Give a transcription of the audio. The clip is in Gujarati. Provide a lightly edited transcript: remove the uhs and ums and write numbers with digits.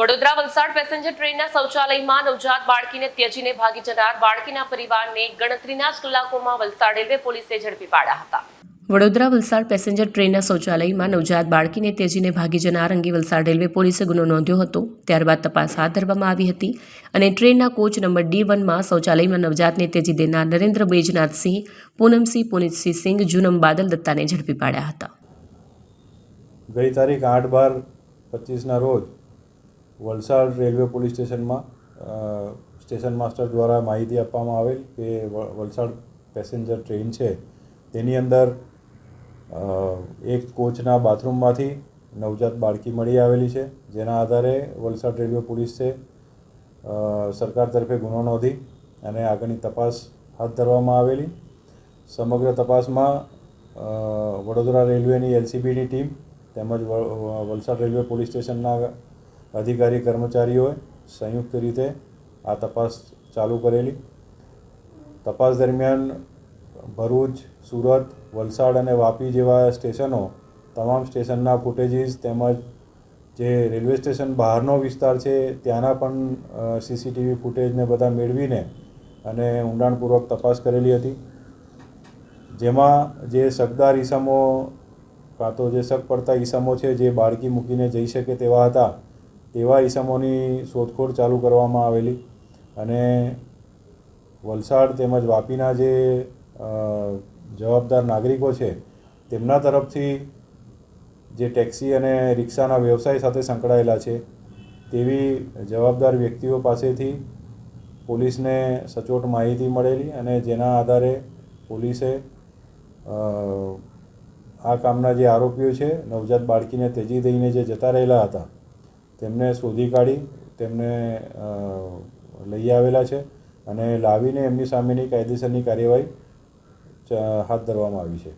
વડોદરા વલસાડ પેસેન્જર ટ્રેનના શૌચાલયમાં નવજાત બાળકીને ત્યજીને ભાગી જનાર બાળકીના પરિવારને ગણતરીના જ કલાકોમાં વલસાડ રેલવે પોલીસે ઝડપી પાડ્યા હતા। વડોદરા વલસાડ પેસેન્જર ટ્રેનના શૌચાલયમાં નવજાત બાળકીને ત્યજીને ભાગી જનાર અંગે વલસાડ રેલવે પોલીસે ગુનો નોંધ્યો હતો। ત્યારબાદ તપાસ હાથ ધરવામાં આવી હતી અને ટ્રેનના કોચ નંબર D1માં શૌચાલયમાં નવજાતને ત્યજી દેનાર નરેન્દ્ર બૈજનાથસિંહ, પૂનમસિંહ પુનિતસિંહ સિંઘ, જુનમ બાદલ દત્તાને ઝડપી પાડ્યા હતા। ગઈ તારીખ 8/12/25ના રોજ વલસાડ રેલવે પોલીસ સ્ટેશનમાં સ્ટેશન માસ્ટર દ્વારા માહિતી આપવામાં આવેલ કે વલસાડ પેસેન્જર ટ્રેન છે તેની અંદર એક કોચના બાથરૂમમાંથી નવજાત બાળકી મળી આવેલી છે, જેના આધારે વલસાડ રેલવે પોલીસે સરકાર તરફે ગુનો નોંધી અને આગળની તપાસ હાથ ધરવામાં આવેલી। સમગ્ર તપાસમાં વડોદરા રેલવેની LCBની ટીમ તેમજ વલસાડ રેલવે પોલીસ સ્ટેશનના અધિકારી કર્મચારીઓએ સંયુક્ત રીતે આ તપાસ ચાલુ કરેલી। તપાસ દરમિયાન ભરૂચ, સુરત, વલસાડ અને વાપી જેવા સ્ટેશનો તમામ સ્ટેશનના ફૂટેજીસ તેમજ જે રેલવે સ્ટેશન બહારનો વિસ્તાર છે ત્યાંના પણ CCTV ફૂટેજને બધા મેળવીને અને ઊંડાણપૂર્વક તપાસ કરેલી હતી, જેમાં જે શકદાર ઈસમો કાં તો જે શક પડતા ઈસમો છે જે બાળકી મૂકીને જઈ શકે તેવા હતા તેવા ઈસમોની શોધખોળ ચાલુ કરવામાં આવેલી અને વલસાડ તેમજ વાપીના જે જવાબદાર નાગરિકો છે તેમના તરફથી જે ટેક્સી અને રિક્ષાના વ્યવસાય સાથે સંકળાયેલા છે તેવી જવાબદાર વ્યક્તિઓ પાસેથી પોલીસને સચોટ માહિતી મળેલી અને જેના આધારે પોલીસે આ કામના જે આરોપીઓ છે નવજાત બાળકીને ત્યજી દઈને જે જતા રહેલા હતા તેમને શોધી કાઢી તેમને લઈ આવેલા છે અને લાવીને એમની સામેની કાયદેસરની કાર્યવાહી હાથ ધરવામાં આવી છે।